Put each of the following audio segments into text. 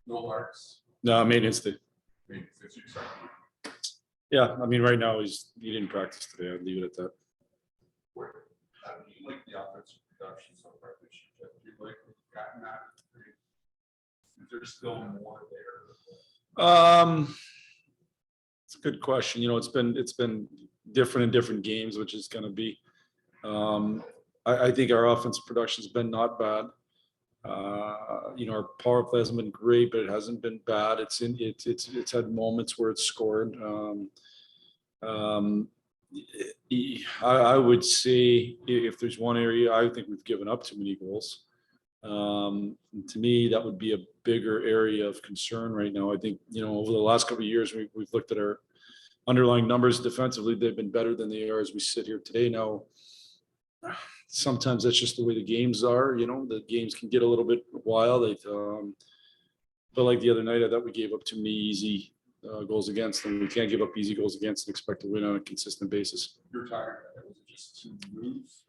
No Larks. No, maintenance day. Maintenance issue, sorry. Yeah, I mean, right now he didn't practice today. I'd leave it at that. Where, do you like the offensive production so far this year? Do you like what you've gotten out of it? Is there still more there? It's a good question. You know, it's been different in different games, which is going to be. I think our offensive production's been not bad. You know, our power play hasn't been great, but it hasn't been bad. It's had moments where it's scored. I would say if there's one area, I think we've given up too many goals. To me, that would be a bigger area of concern right now. I think, you know, over the last couple of years, we've looked at our underlying numbers defensively. They've been better than they are as we sit here today. Now, sometimes that's just the way the games are. You know, the games can get a little bit wild. But like the other night, I thought we gave up too many easy goals against them. We can't give up easy goals against and expect to win on a consistent basis. You're tired. Was it just two moves?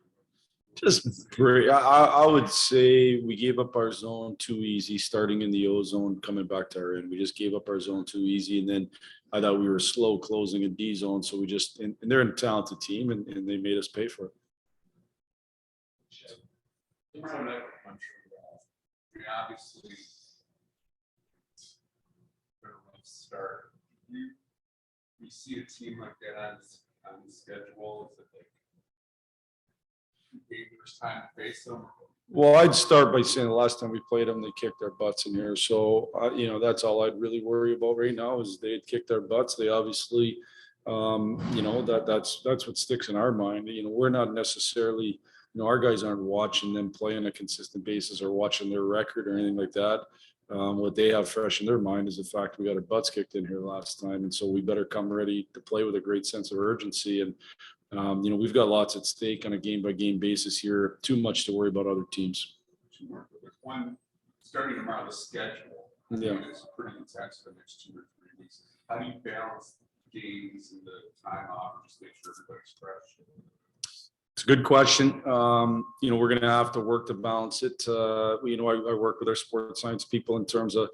Just great. I would say we gave up our zone too easy, starting in the O zone, coming back to our end. We just gave up our zone too easy. And then I thought we were slow closing a D zone. So we just, and they're a talented team and they made us pay for it. Tomorrow night, I'm sure. I mean, obviously, it's been a rough start. You see a team like that on the schedule, is it like first time to face them? Well, I'd start by saying the last time we played them, they kicked our butts in here. So, you know, that's all I'd really worry about right now is they had kicked our butts. They obviously, you know, that's what sticks in our mind. You know, we're not necessarily, you know, our guys aren't watching them play on a consistent basis or watching their record or anything like that. What they have fresh in their mind is the fact we got our butts kicked in here last time. And so we better come ready to play with a great sense of urgency. And, you know, we've got lots at stake on a game by game basis here. Too much to worry about other teams. There's one starting tomorrow, the schedule. Yeah. It's pretty intense for the next 2 or 3 weeks. How do you balance games and the time off and just make sure everybody's fresh? It's a good question. You know, we're going to have to work to balance it. You know, I work with our sports science people in terms of,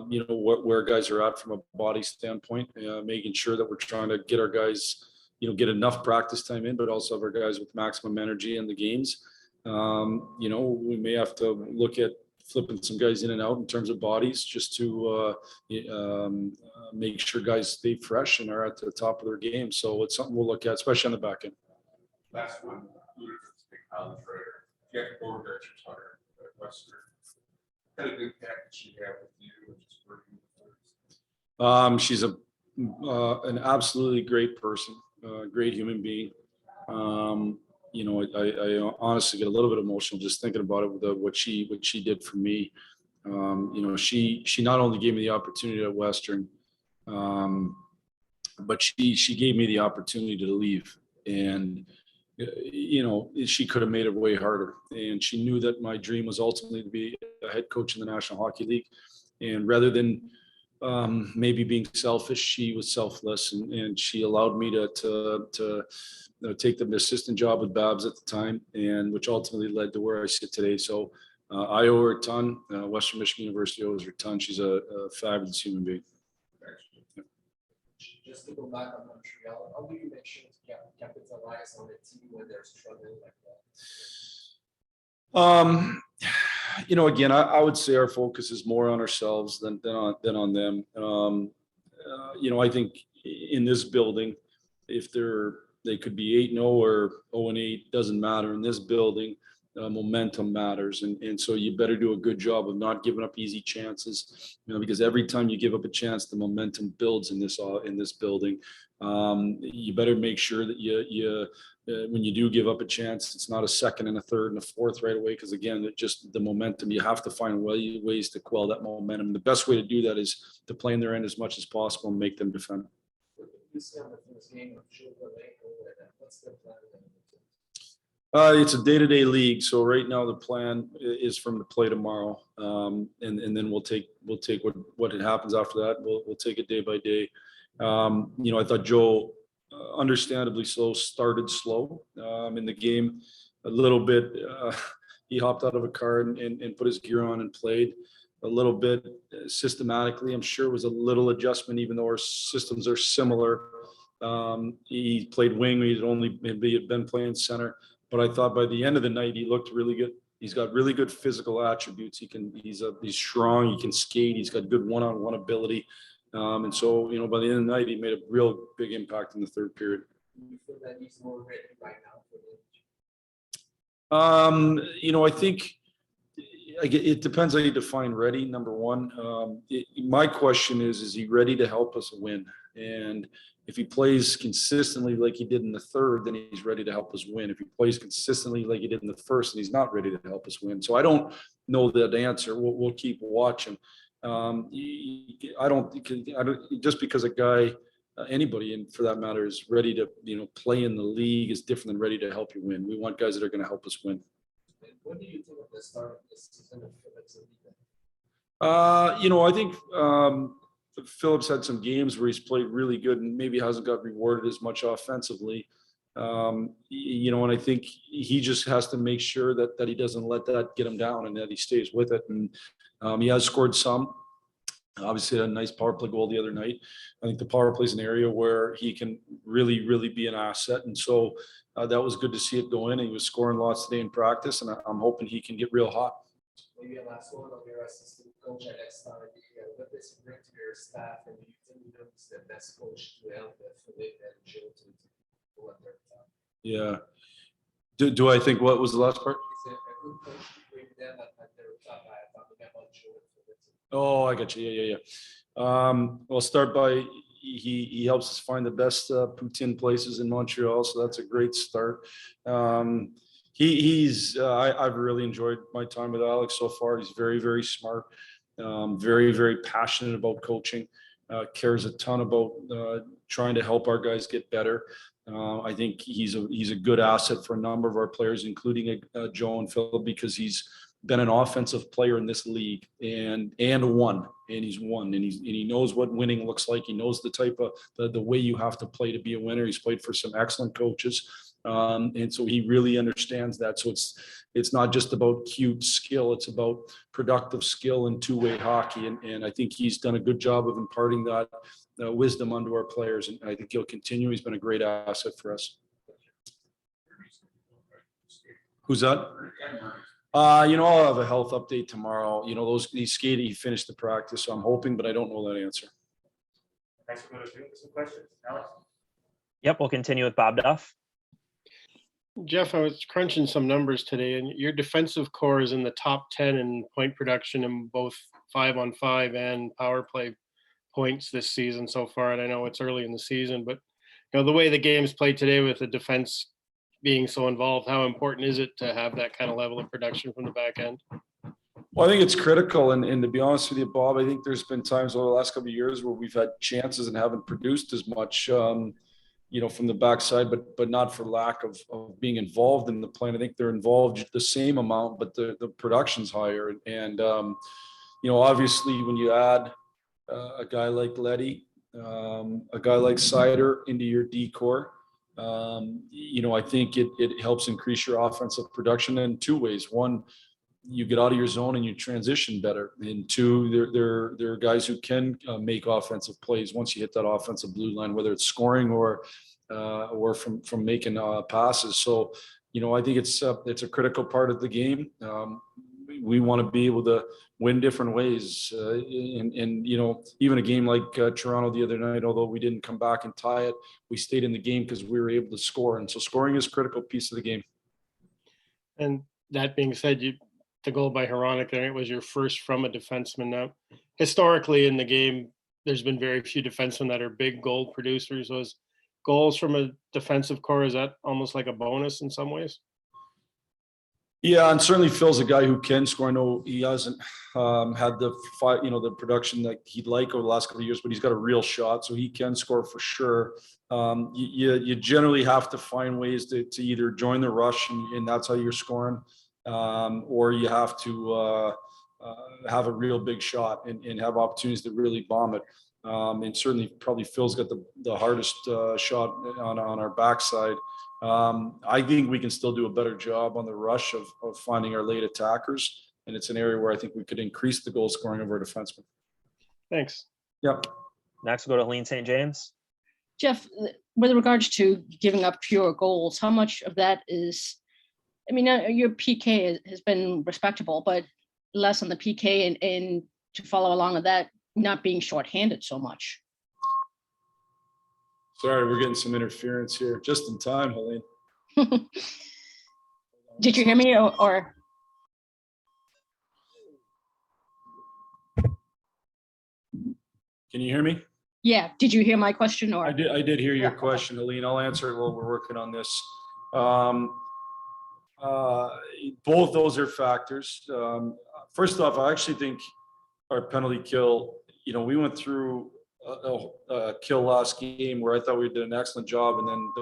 you know, where guys are at from a body standpoint, making sure that we're trying to get our guys, you know, get enough practice time in, but also have our guys with maximum energy in the games. You know, we may have to look at flipping some guys in and out in terms of bodies just to make sure guys stay fresh and are at the top of their game. So it's something we'll look at, especially on the back end. Last one, Lutheran's big college writer. You have to go over there to Tucker at Western. What kind of impact did she have with you? Just She's an absolutely great person, great human being. You know, I honestly get a little bit emotional just thinking about it with what she did for me. You know, she not only gave me the opportunity at Western, but she gave me the opportunity to leave. And you know, she could have made it way harder. And she knew that my dream was ultimately to be a head coach in the National Hockey League. And rather than maybe being selfish, she was selfless, and she allowed me to take the assistant job with Babs at the time, and which ultimately led to where I sit today. So I owe her a ton. Western Michigan University owes her a ton. She's a fabulous human being. Just to go back on Montreal, how do you make sure to capitalize on the team when they're struggling like that? You know, again, I would say our focus is more on ourselves than on them. You know, I think in this building, if they could be 8-0 or 0-8, doesn't matter. In this building, momentum matters, and so you better do a good job of not giving up easy chances. You know, because every time you give up a chance, the momentum builds in this building. You better make sure that you when you do give up a chance, it's not a second and a third and a fourth right away. Because again, the momentum, you have to find ways to quell that momentum. The best way to do that is to play in their end as much as possible and make them defend. What's the plan? It's a day-to-day league, so right now the plan is from to play tomorrow, and then we'll take what happens after that. We'll take it day by day. You know, I thought Joe, understandably so, started slow in the game a little bit. He hopped out of a car and put his gear on and played. a little bit systematically. I'm sure it was a little adjustment, even though our systems are similar. He played wing. He'd only maybe had been playing center, but I thought by the end of the night he looked really good. He's got really good physical attributes. He's strong. He can skate. He's got good one-on-one ability. And so, by the end of the night, he made a real big impact in the third period. You feel that he's more ready right now for the I think it depends how you define ready, number one. My question is he ready to help us win? And if he plays consistently like he did in the third, then he's ready to help us win. If he plays consistently like he did in the first, then he's not ready to help us win. So I don't know that answer. We'll keep watching. I don't just because a guy, anybody, and for that matter, is ready to play in the league is different than ready to help you win. We want guys that are going to help us win. What do you think of the start of this season of Phillips and Ethan? I think Phillips had some games where he's played really good and maybe hasn't got rewarded as much offensively. And I think he just has to make sure that he doesn't let that get him down and that he stays with it. And he has scored some. Obviously, had a nice power play goal the other night. I think the power play is an area where he can really, really be an asset. And so that was good to see it go in. He was scoring lots today in practice, and I'm hoping he can get real hot. Maybe a last one on your assistant coach at Exeter. What does he bring to your staff, and do you think he's the best coach to help Philip and Joe to go at their top? Yeah. Do I think what was the last part? Is it a good coach to bring them at their top? I'm talking about Joe and Philip. Oh, I got you. Yeah. I'll start by he helps us find the best poutine places in Montreal, so that's a great start. I've really enjoyed my time with Alex so far. He's very, very smart, very, very passionate about coaching, cares a ton about trying to help our guys get better. I think he's a good asset for a number of our players, including Joe and Phil, because he's been an offensive player in this league and he's won and he knows what winning looks like. He knows the type of the way you have to play to be a winner. He's played for some excellent coaches. And so he really understands that. So it's not just about cute skill, it's about productive skill and two-way hockey. And I think he's done a good job of imparting that wisdom onto our players. And I think he'll continue. He's been a great asset for us. Who's that? I'll have a health update tomorrow. He skated, he finished the practice, so I'm hoping, but I don't know that answer. Thanks for those. Some questions, Alex? Yep, we'll continue with Bob Duff. Jeff, I was crunching some numbers today, and your defensive core is in the top 10 in point production in both 5-on-5 and power play points this season so far. And I know it's early in the season, but the way the game's played today with the defense being so involved, how important is it to have that kind of level of production from the back end? Well, I think it's critical. And to be honest with you, Bob, I think there's been times over the last couple of years where we've had chances and haven't produced as much, from the backside, but not for lack of being involved in the play. I think they're involved the same amount, but the production's higher. And, obviously when you add a guy like Letty, a guy like Sider into your D-core, I think it helps increase your offensive production in two ways. One, you get out of your zone and you transition better. And two, there are guys who can make offensive plays once you hit that offensive blue line, whether it's scoring or from making passes. So, I think it's a critical part of the game. We want to be able to win different ways. And even a game like Toronto the other night, although we didn't come back and tie it, we stayed in the game because we were able to score. And so scoring is a critical piece of the game. And that being said, the goal by Hronek there, it was your first from a defenseman. Now, historically in the game, there's been very few defensemen that are big goal producers. Was goals from a defensive core, is that almost like a bonus in some ways? Yeah, and certainly Phil's a guy who can score. I know he hasn't had the production that he'd like over the last couple of years, but he's got a real shot, so he can score for sure. You generally have to find ways to either join the rush, and that's how you're scoring, or you have to have a real big shot and have opportunities to really bomb it. And certainly probably Phil's got the hardest shot on our backside. I think we can still do a better job on the rush of finding our late attackers And it's an area where I think we could increase the goal scoring of our defensemen. Thanks. Yep. Next, we'll go to Helene St. James. Jeff, with regards to giving up pure goals, how much of that is, I mean, your PK has been respectable, but less on the PK and to follow along with that, not being shorthanded so much. Sorry, we're getting some interference here. Just in time, Helene. Did you hear me or? Can you hear me? Yeah, did you hear my question or? I did hear your Yeah, okay. question, Helene. I'll answer it while we're working on this. Both those are factors. First off, I actually think our penalty kill, you know, we went through a kill last game where I thought we did an excellent job. And then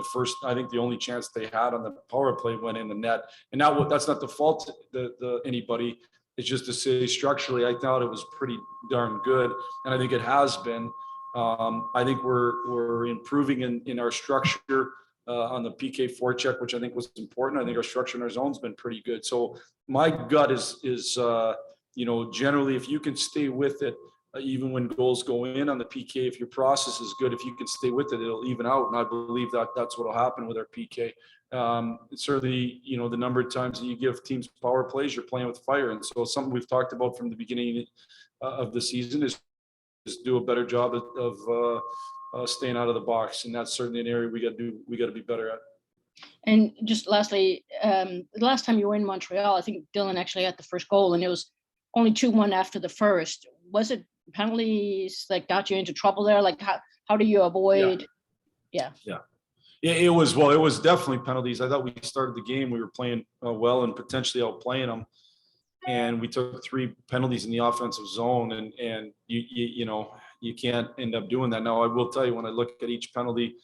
I think the only chance they had on the power play went in the net. And now that's not the fault of anybody. It's just to say structurally, I thought it was pretty darn good. And I think it has been. I think we're improving in our structure on the PK forecheck, which I think was important. I think our structure in our zone's been pretty good. So my gut is you know, generally, if you can stay with it, even when goals go in on the PK, if your process is good, if you can stay with it, it'll even out. And I believe that that's what will happen with our PK. Certainly, you know, the number of times that you give teams power plays, you're playing with fire. And so something we've talked about from the beginning of the season is do a better job of staying out of the box. And that's certainly an area we got to be better at. And just lastly, the last time you were in Montreal, I think Dylan actually had the first goal and it was only 2-1 after the first. Was it penalties that got you into trouble there? Like how do you avoid? Yeah. It was definitely penalties. I thought we started the game, we were playing well and potentially outplaying them. And we took 3 penalties in the offensive zone and you know, you can't end up doing that. Now, I will tell you, when I look at each penalty,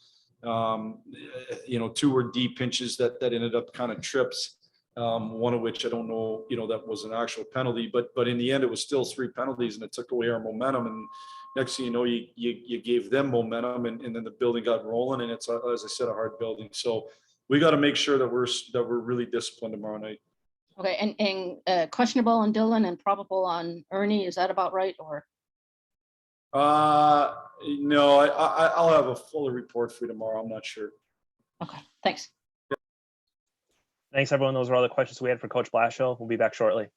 you know, 2 were deep pinches that ended up kind of trips. One of which I don't know, you know, that was an actual penalty, but in the end, it was still 3 penalties and it took away our momentum. And next thing you know, you gave them momentum and then the building got rolling and it's, as I said, a hard building. So we got to make sure that we're really disciplined tomorrow night. Okay. And questionable on Dylan and probable on Ernie. Is that about right? Or? No, I'll have a fuller report for you tomorrow. I'm not sure. Okay. Thanks. Thanks, everyone. Those are all the questions we had for Coach Blashill. We'll be back shortly.